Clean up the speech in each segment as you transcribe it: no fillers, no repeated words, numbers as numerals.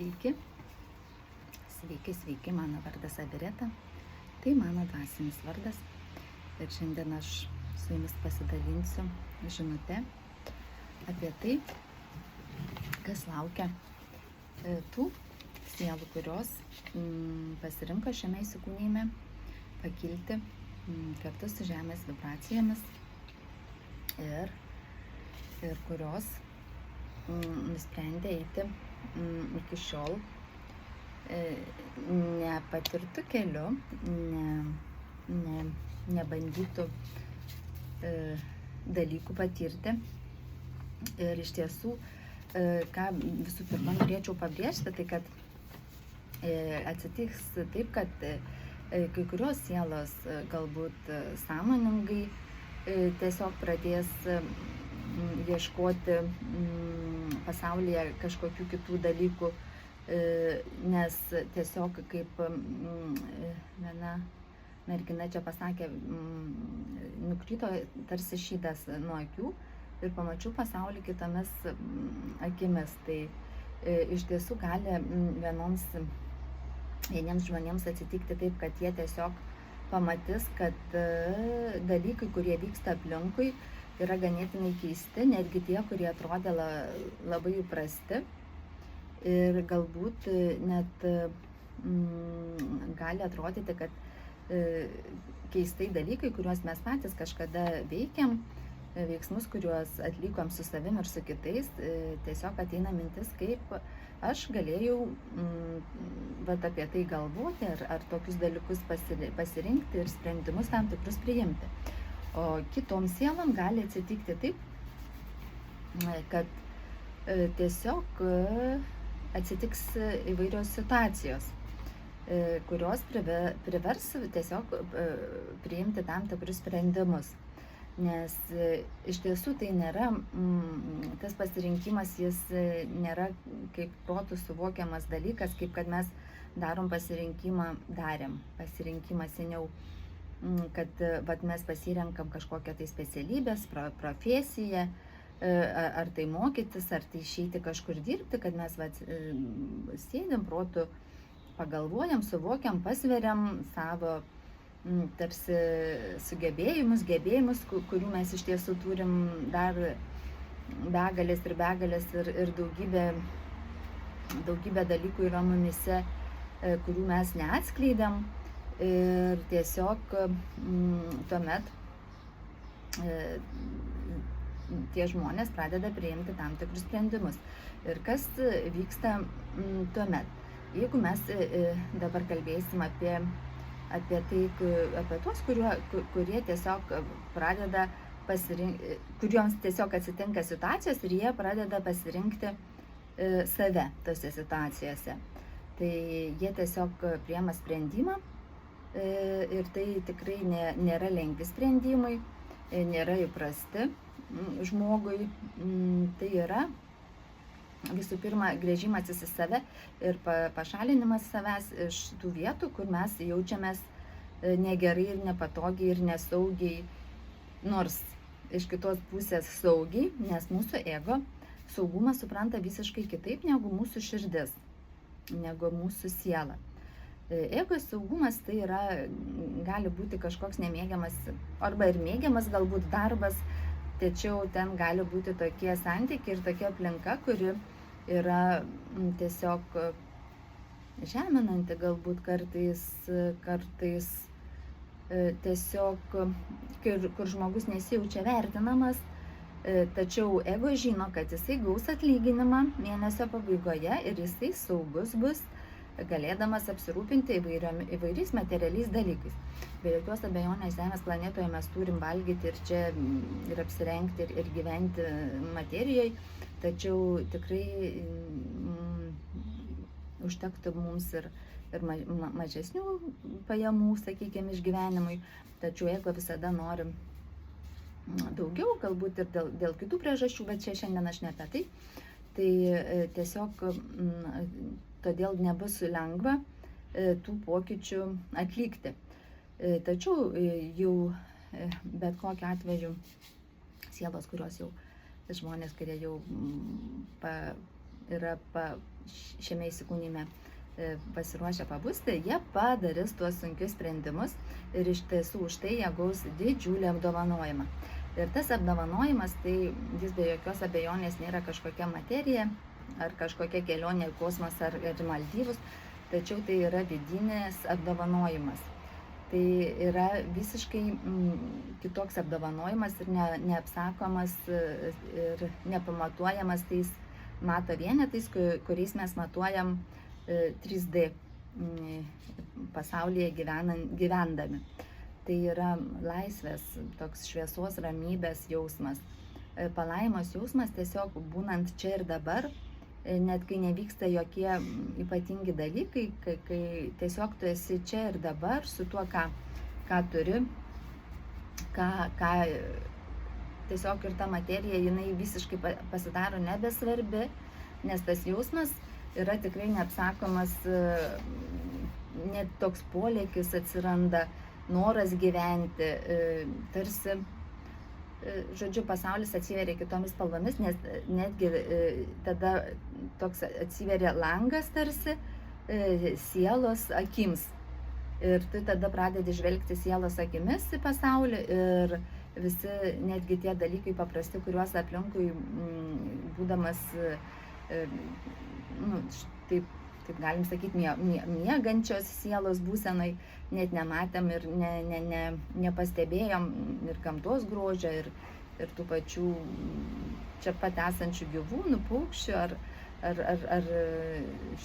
Sveiki, sveiki, mano vardas Abireta, tai mano dvasinis vardas ir šiandien aš su jumis pasidalinsiu žinute apie tai, kas laukia tų sielų, kurios pasirinko šiame įsikūnijime pakilti kartu su žemės vibracijomis ir kurios nusprendė eiti iki šiol nepatirtų keliu, nebandytų dalykų patirti. Ir iš tiesų, ką visų pirma norėčiau pabrėžti, tai kad atsitiks taip, kad kai kurios sielos galbūt sąmoningai tiesiog pradės ieškoti pasaulyje kažkokių kitų dalykų, nes tiesiog kaip viena mergina čia pasakė, nukrito tarsi šydas nuo akių ir pamačiau pasaulį kitomis akimis. Tai iš tiesų gali vieniems žmonėms atsitikti taip, kad jie tiesiog pamatys, kad dalykai, kurie vyksta aplinkui, yra ganėtinai keisti, netgi tie, kurie atrodė labai įprasti. Ir galbūt net gali atrodyti, kad keistai dalykai, kuriuos mes patys kažkada veikiam, veiksmus, kuriuos atlikom su savim ir su kitais, tiesiog ateina mintis, kaip aš galėjau apie tai galvoti ar tokius dalykus pasirinkti ir sprendimus tam tikrus priimti. O kitoms sielom gali atsitikti taip, kad tiesiog atsitiks įvairios situacijos, kurios privers tiesiog priimti tam tikrus sprendimus. Nes iš tiesų tai nėra, tas pasirinkimas, jis nėra kaip protų suvokiamas dalykas, kaip kad mes darėm pasirinkimą seniau, kad mes pasirenkam kažkokią tai specialybės, profesiją, ar tai mokytis, ar tai išeiti kažkur dirbti, kad mes sėdėm protų, pagalvojam, suvokiam, pasveriam savo tarsi sugebėjimus, kurių mes iš tiesų turim dar begalės ir daugybė dalykų yra mumise, kurių mes neatskleidėm. Ir tiesiog tuomet tie žmonės pradeda priimti tam tikrus sprendimus. Ir kas vyksta tuomet? Jeigu mes dabar kalbėsim apie tai, apie tuos, kurie tiesiog pradeda pasirinkti, kuriems tiesiog atsitinka situacijos ir jie pradeda pasirinkti save tose situacijose. Tai jie tiesiog priima sprendimą ir tai tikrai nėra lengvi sprendimai, nėra įprasti žmogui. Tai yra visų pirma gręžimasis į save ir pašalinimas savęs iš tų vietų, kur mes jaučiamės negerai ir nepatogiai ir nesaugiai, nors iš kitos pusės saugiai, nes mūsų ego saugumą supranta visiškai kitaip negu mūsų širdis, negu mūsų siela. Ego saugumas tai gali būti kažkoks nemėgiamas arba ir mėgiamas galbūt darbas, tačiau ten gali būti tokie santykiai ir tokia aplinka, kuri yra tiesiog žeminanti galbūt kartais tiesiog, kur žmogus nesijaučia vertinamas, tačiau ego žino, kad jisai gaus atlyginimą mėnesio pabaigoje ir jisai saugus bus, galėdamas apsirūpinti įvairiais materialiais dalykais. Be jokios abejonės Žemės planetoje mes turim valgyti ir čia ir apsirengti ir gyventi materijoje, tačiau tikrai užtektų mums ir mažesnių pajamų, sakykime, išgyvenimui, tačiau jeigu visada norim daugiau, galbūt ir dėl kitų priežasčių, bet čia šiandien aš ne apie tai, tai tiesiog todėl nebus lengva tų pokyčių atlikti. Tačiau jau bet kokiu atveju sielos, kurios jau žmonės, kurie jau yra šiame įsikūnyme pasiruošę pabusti, jie padarys tuos sunkius sprendimus ir iš tiesų už tai jie gaus didžiulį apdovanojimą. Ir tas apdovanojimas, tai jis be jokios abejonės nėra kažkokia materija ar kažkokia kelionė į kosmosą ar į Maldyvus, tačiau tai yra vidinis apdovanojimas. Tai yra visiškai kitoks apdovanojimas ir neapsakomas ir nepamatuojamas tais mato vienetais, kuriais mes matuojam 3D pasaulyje gyvendami. Tai yra laisvės, toks šviesos, ramybės jausmas. Palaimos jausmas tiesiog būnant čia ir dabar, net kai nevyksta jokie ypatingi dalykai, kai tiesiog tu esi čia ir dabar su tuo, ką turi, tiesiog ir ta materija, jinai visiškai pasidaro nebesvarbi, nes tas jausmas yra tikrai neapsakomas, net toks polėkis atsiranda, noras gyventi, tarsi, žodžiu, pasaulis atsiveria kitomis spalvomis, nes netgi tada toks atsiveria langas tarsi sielos akims. Ir tu tada pradedi žvelgti sielos akimis į pasaulį ir visi netgi tie dalykai paprasti, kuriuos aplinkui būdamas, taip galim sakyti, miegančios sielos būsenai, net nematėm ir nepastebėjom ir gamtos grožio, ir tų pačių čia pat esančių gyvūnų, paukščių, ar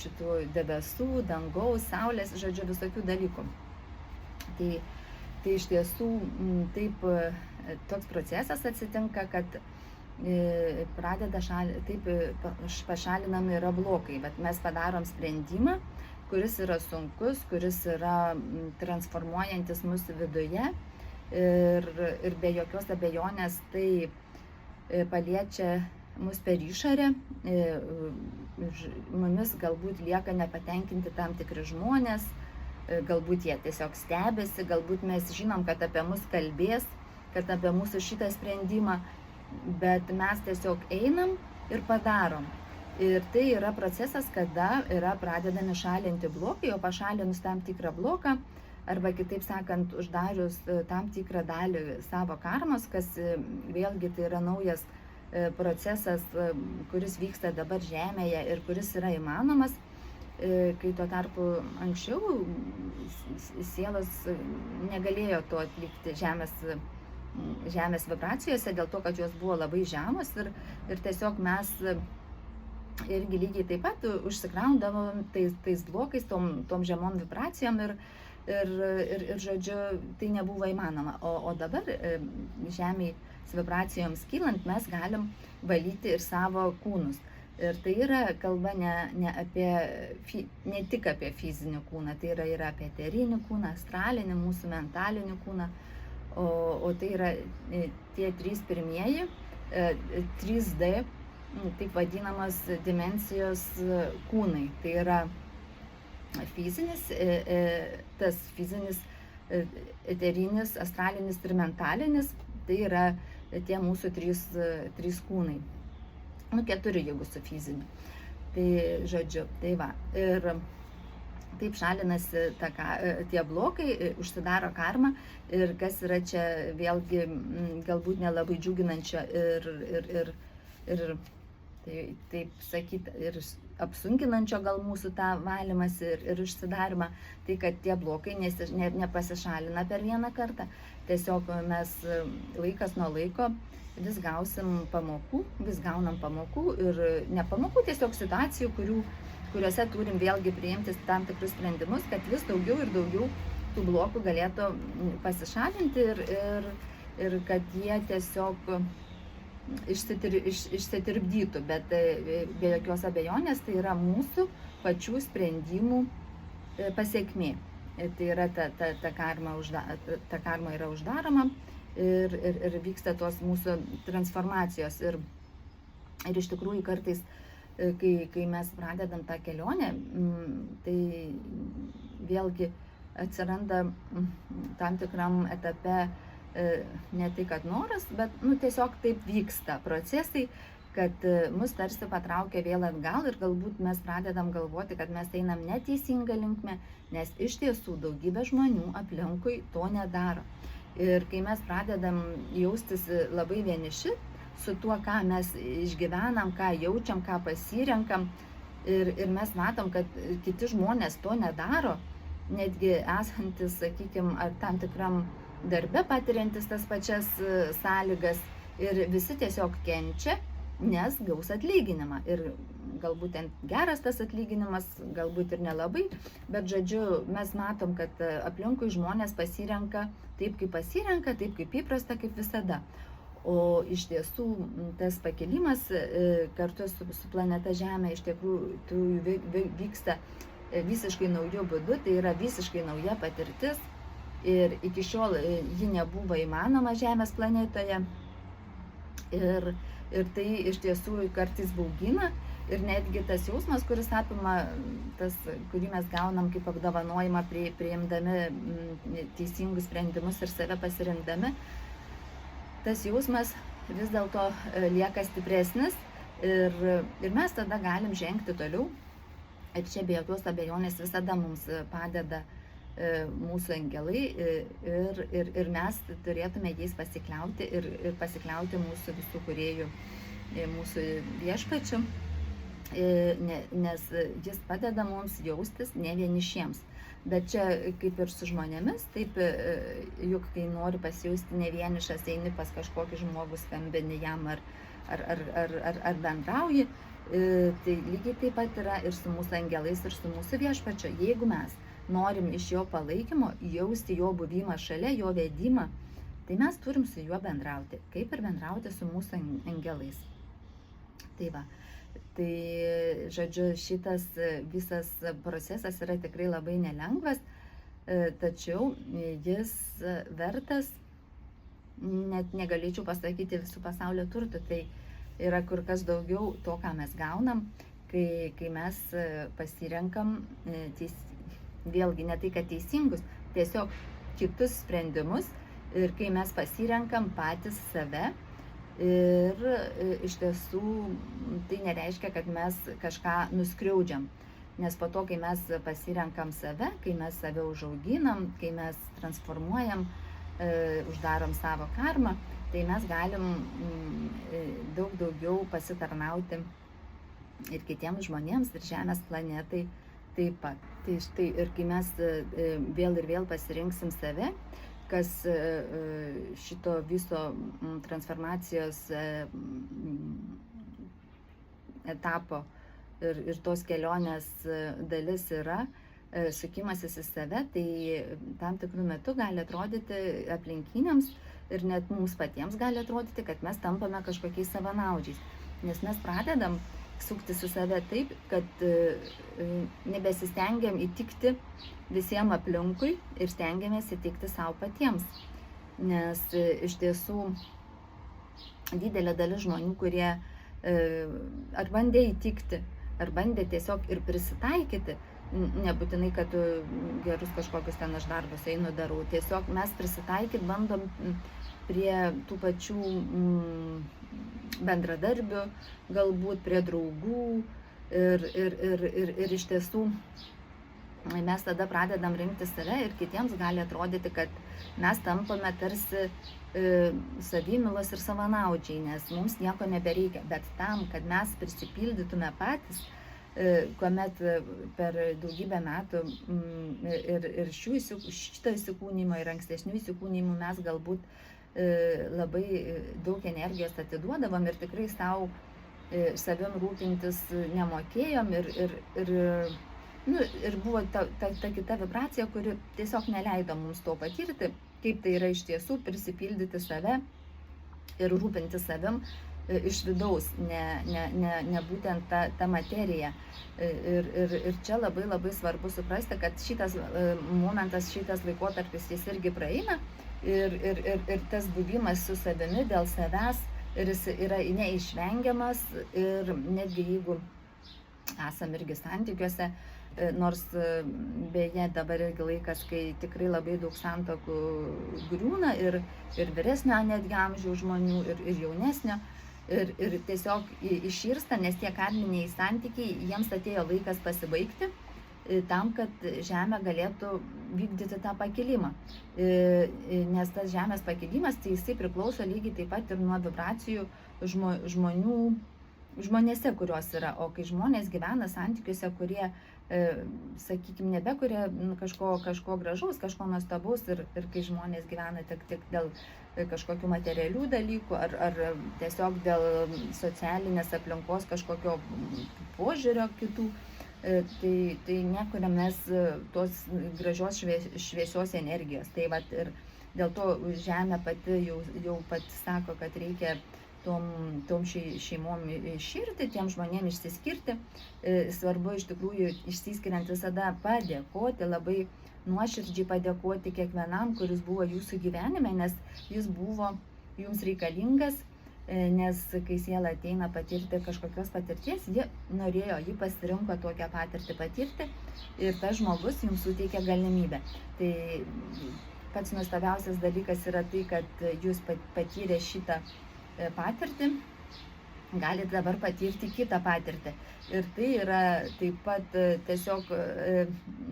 šitų debesų, dangaus, saulės, žodžiu, visokių dalykų. Tai iš tiesų taip toks procesas atsitinka, kad taip pašalinami yra blokai, bet mes padarom sprendimą, kuris yra sunkus, kuris yra transformuojantis mūsų viduje ir be jokios abejonės tai paliečia mus per išorę, mumis galbūt lieka nepatenkinti tam tikri žmonės, galbūt jie tiesiog stebėsi, galbūt mes žinom, kad apie mus kalbės, kad apie mūsų šitą sprendimą, bet mes tiesiog einam ir padarom. Ir tai yra procesas, kada yra pradedami šalinti blokai, o pašalinus tam tikrą bloką, arba kitaip sakant, uždarius tam tikrą dalį savo karmos, kas vėlgi tai yra naujas procesas, kuris vyksta dabar Žemėje ir kuris yra įmanomas, kai tuo tarpu anksčiau sielos negalėjo to atlikti Žemės vibracijose, dėl to, kad jos buvo labai žemos ir tiesiog mes irgi lygiai taip pat užsikraundavom tais blokais, tom žemom vibracijom ir žodžiu, tai nebuvo įmanoma. O dabar Žemės vibracijoms kylant mes galim valyti ir savo kūnus. Ir tai yra kalba ne tik apie fizinį kūną, tai yra ir apie eterinį kūną, astralinį, mūsų mentalinį kūną. O tai yra tie trys pirmieji 3D, taip vadinamas dimensijos kūnai. Tai yra fizinis, tas fizinis, eterinis, astralinis ir mentalinis, tai yra tie mūsų trys kūnai. 4, jeigu su fiziniu. Tai žodžiu, tai va. Ir taip šalinasi tie blokai, užsidaro karma ir kas yra čia vėlgi galbūt nelabai džiuginančio ir taip sakyti, ir apsunkinančio gal mūsų tą valymąsi ir užsidarimą, tai kad tie blokai nepasišalina per vieną kartą. Tiesiog mes laikas nuo laiko vis gaunam pamokų ir ne pamokų, tiesiog situacijų, kuriuose turim vėlgi priimti tam tikrus sprendimus, kad vis daugiau ir daugiau tų blokų galėtų pasišalinti ir kad jie tiesiog išsitirpdytų, bet be jokios abejonės tai yra mūsų pačių sprendimų pasekmė. Tai yra ta karma yra uždaroma ir vyksta tos mūsų transformacijos. Ir iš tikrųjų kartais, kai mes pradedam tą kelionę, tai vėlgi atsiranda tam tikram etape ne tai, kad noras, bet tiesiog taip vyksta procesai, kad mus tarsi patraukia vėl atgal ir galbūt mes pradedam galvoti, kad mes einam neteisinga linkme, nes iš tiesų daugybė žmonių aplinkui to nedaro. Ir kai mes pradedam jaustis labai vieniši su tuo, ką mes išgyvenam, ką jaučiam, ką pasirenkam, ir mes matom, kad kiti žmonės to nedaro, netgi esantis, sakykime, ar tam tikram darbe patiriantis tas pačias sąlygas, ir visi tiesiog kenčia, nes gaus atlyginimą. Ir galbūt ten geras tas atlyginimas, galbūt ir nelabai, bet žodžiu, mes matom, kad aplinkui žmonės pasirenka taip, kaip pasirenka, taip, kaip įprasta, kaip visada. O iš tiesų tas pakilimas kartu su planeta Žemė iš tikrųjų vyksta visiškai naujų būdų, tai yra visiškai nauja patirtis ir iki šiol ji nebuvo įmanoma Žemės planetoje. Ir tai iš tiesų kartais baugina, ir netgi tas jausmas, kuris apima, kurį mes gaunam kaip apdovanojimą priimdami teisingus sprendimus ir save pasirinkdami, tas jausmas vis dėlto lieka stipresnis ir mes tada galim žengti toliau. Ir čia be jokios abejonės visada mums padeda mūsų angelai ir mes turėtume jais pasikliauti ir pasikliauti mūsų visų kūrėjų, mūsų viešpačių, nes jis padeda mums jaustis ne vienišiems. Bet čia kaip ir su žmonėmis, taip juk kai nori pasijausti ne vienišas, eini pas kažkokį žmogų, skambini jam ar bendrauji, tai lygiai taip pat yra ir su mūsų angelais, ir su mūsų viešpačiu. Jeigu mes norim iš jo palaikymo, jausti jo buvimą šalia, jo vedimą, tai mes turim su juo bendrauti, kaip ir bendrauti su mūsų angelais. Tai va. Tai, žodžiu, šitas visas procesas yra tikrai labai nelengvas, tačiau jis vertas, net negalėčiau pasakyti visų pasaulio turtų, tai yra kur kas daugiau to, ką mes gaunam, kai mes pasirenkam, vėlgi ne tai, kad teisingus, tiesiog kitus sprendimus, ir kai mes pasirenkam patys save. Ir iš tiesų tai nereiškia, kad mes kažką nuskriaudžiam, nes po to, kai mes pasirenkam save, kai mes save užauginam, kai mes transformuojam, uždarom savo karmą, tai mes galim daug daugiau pasitarnauti ir kitiems žmonėms, ir Žemės planetai taip pat. Tai štai, ir kai mes vėl ir vėl pasirinksim save, kas šito viso transformacijos etapo ir tos kelionės dalis yra sukimasis į save, tai tam tikrų metų gali atrodyti aplinkiniams ir net mums patiems gali atrodyti, kad mes tampame kažkokiais savanaudžiais, nes mes pradedam suktis į save taip, kad nebesistengiam įtikti visiems aplinkui ir stengiamės įtikti savo patiems. Nes iš tiesų didelė dalis žmonių, kurie ar bandė įtikti, ar bandė tiesiog ir prisitaikyti, nebūtinai, kad gerus kažkokius ten aš darbus einu darau, tiesiog mes prisitaikyti bandom prie tų pačių bendradarbių, galbūt prie draugų ir iš tiesų mes tada pradedam rinkti save ir kitiems gali atrodyti, kad mes tampame tarsi savimylos ir savanaudžiai, nes mums nieko nebereikia, bet tam, kad mes prisipildytume patys, kuomet per daugybę metų ir šito įsikūnymo ir ankstesnių įsikūnymų mes galbūt labai daug energijos atiduodavom ir tikrai savo savim rūpintis nemokėjom ir buvo ta kita vibracija, kuri tiesiog neleido mums to patirti, kaip tai yra iš tiesų prisipildyti save ir rūpinti savim iš vidaus, ne būtent ta materija. Ir čia labai labai svarbu suprasti, kad šitas momentas, šitas laikotarpis jis irgi praeina ir tas buvimas su savimi dėl savęs ir jis yra neišvengiamas ir netgi jeigu esam irgi santykiuose, nors beje dabar irgi laikas, kai tikrai labai daug santuokų griūna ir vyresnio netgi amžiaus žmonių ir jaunesnio, ir tiesiog iširsta, nes tie karminiai santykiai, jiems atėjo laikas pasibaigti tam, kad Žemė galėtų vykdyti tą pakilimą. Nes tas Žemės pakilimas, tai jisai priklauso lygiai taip pat ir nuo vibracijų žmonėse, kurios yra. O kai žmonės gyvena santykiuose, kurie, sakykime, nebekuria kažko gražaus, kažko nuostabaus, ir kai žmonės gyvena tik dėl kažkokių materialių dalykų ar tiesiog dėl socialinės aplinkos kažkokio požiūrio kitų, tai nekuria mes tos gražios šviesios energijos. Tai vat ir dėl to Žemė pati jau pati sako, kad reikia tom šeimom iširti, tiem žmonėm išsiskirti. Svarbu iš tikrųjų išsiskiriant visada padėkoti, labai nuoširdžiai padėkoti kiekvienam, kuris buvo jūsų gyvenime, nes jis buvo jums reikalingas, nes kai siela ateina patirti kažkokios patirties, ji pasirinko tokią patirtį patirti ir tas žmogus jums suteikia galimybę. Tai pats nuostabiausias dalykas yra tai, kad jūs patyrė šitą patirtį, galite dabar patirti kitą patirtį. Ir tai yra taip pat tiesiog,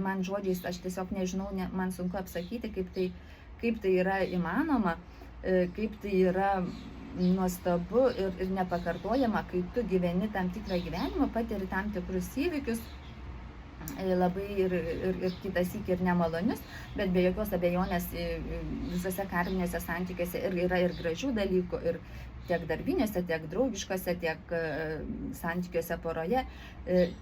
man žodžiais, aš tiesiog nežinau, man sunku apsakyti, kaip tai yra įmanoma, kaip tai yra nuostabu ir nepakartojama, kai tu gyveni tam tikrą gyvenimą, patiri tam tikrus įvykius, labai ir kitas iki ir nemalonius, bet be jokios abejonės visose karminėse santykiuose yra ir gražių dalykų, ir tiek darbinėse, tiek draugiškose, tiek santykiuose poroje.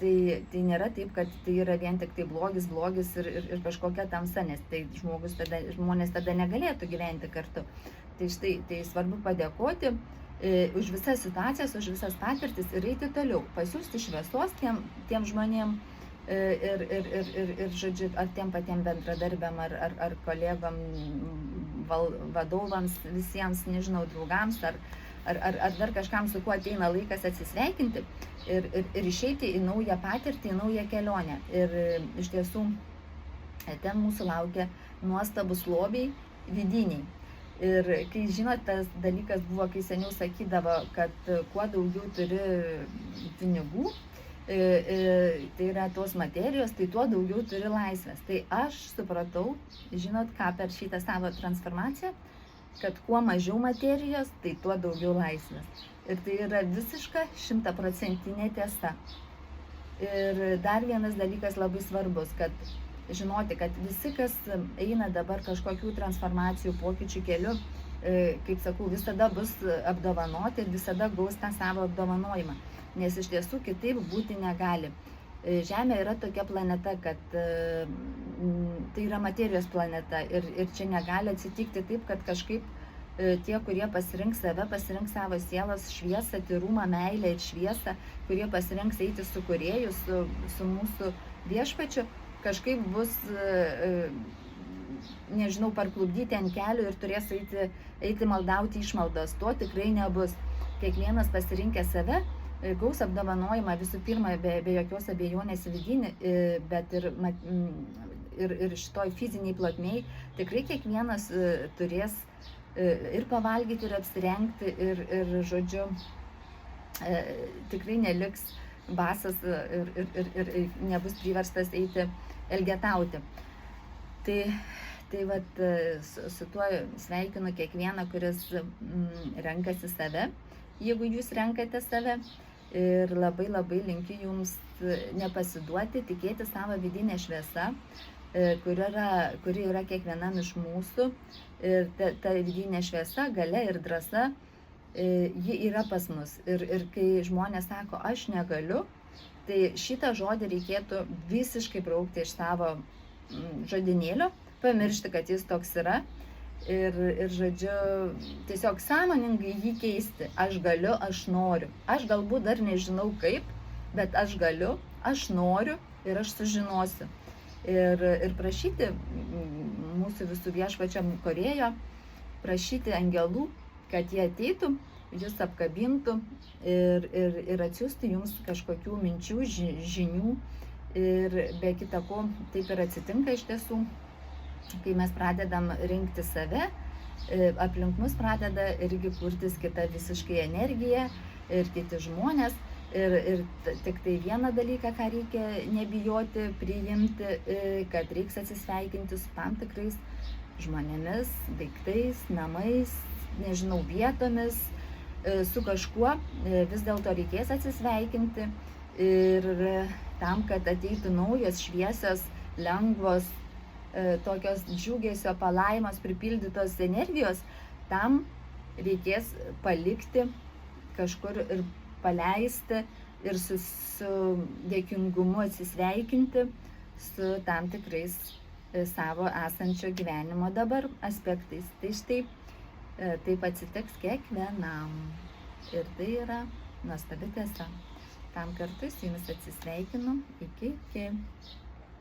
Tai nėra taip, kad tai yra vien tik tai blogis ir kažkokia tamsa, nes tai žmonės tada negalėtų gyventi kartu. Tai štai, tai svarbu padėkoti už visas situacijas, už visas patirtis ir eiti toliau, pasiųsti šviesos tiem žmonėm, ir žodžiu, ar tiem patiem bendradarbiam, ar kolegom, vadovams, visiems, nežinau, draugams, ar dar kažkam, su kuo ateina laikas atsisveikinti ir išeiti į naują patirtį, į naują kelionę. Ir iš tiesų, ten mūsų laukia nuostabus lobiai vidiniai. Ir kai žinot, tas dalykas buvo, kai seniau sakydavo, kad kuo daugiau turi pinigų, tai yra tos materijos, tai tuo daugiau turi laisvės. Tai aš supratau, žinot ką, per šitą savo transformaciją, kad kuo mažiau materijos, tai tuo daugiau laisvės. Ir tai yra visiška 100% tiesa. Ir dar vienas dalykas labai svarbus, kad žinoti, kad visi, kas eina dabar kažkokių transformacijų, pokyčių keliu, kaip sakau, visada bus apdovanoti ir visada gaus tą savo apdovanojimą. Nes iš tiesų kitaip būti negali. Žemė yra tokia planeta, kad tai yra materijos planeta ir čia negali atsitikti taip, kad kažkaip tie, kurie pasirinks save, pasirinks savo sielos šviesą, tyrumą, meilę ir šviesą, kurie pasirinks eiti su kūrėju, su mūsų viešpačiu, kažkaip bus, nežinau, parklupdyti ant kelių ir turės eiti maldauti išmaldos. To tikrai nebus. Kiekvienas pasirinkęs save gaus apdovanojimą visų pirma be jokios abejonės vidinį, bet ir šitoj fiziniai plotmėj tikrai kiekvienas turės ir pavalgyti, ir apsirengti, ir žodžiu, tikrai neliks basas ir nebus priverstas eiti elgetauti. Tai vat, su tuo sveikinu kiekvieną, kuris renkasi save, jeigu jūs renkate save. Ir labai linkiu jums nepasiduoti, tikėti savo vidinę šviesą, kuri yra kiekvienam iš mūsų. Ir ta vidinė šviesa, galia ir drąsa, ji yra pas mus. Ir kai žmonės sako, aš negaliu, tai šitą žodį reikėtų visiškai braukti iš savo žodinėlio, pamiršti, kad jis toks yra. Ir žodžiu, tiesiog sąmoningai jį keisti. Aš galiu, aš noriu. Aš galbūt dar nežinau kaip, bet aš galiu, aš noriu ir aš sužinosiu. Ir prašyti mūsų visų viešpačio kūrėjo, prašyti angelų, kad jie ateitų, jūs apkabintų ir atsiųstų jums kažkokių minčių, žinių. Ir be kita ko, taip ir atsitinka iš tiesų, kai mes pradedam rinkti save, aplink mus pradeda irgi kurtis kita visiškai energija ir kiti žmonės. Ir tik tai vieną dalyką, ką reikia nebijoti, priimti, kad reiks atsisveikinti su tam tikrais žmonėmis, daiktais, namais, nežinau, vietomis, su kažkuo vis dėlto reikės atsisveikinti. Ir tam, kad ateitų naujos, šviesios, lengvos, tokios džiugesio, palaimos, pripildytos energijos, tam reikės palikti kažkur ir paleisti ir su dėkingumu atsisveikinti su tam tikrais savo esančio gyvenimo dabar aspektais. Tai štai taip atsitiks kiekvienam. Ir tai yra nuostabi tiesa. Tam kartui su jumis atsisveikinu. Iki.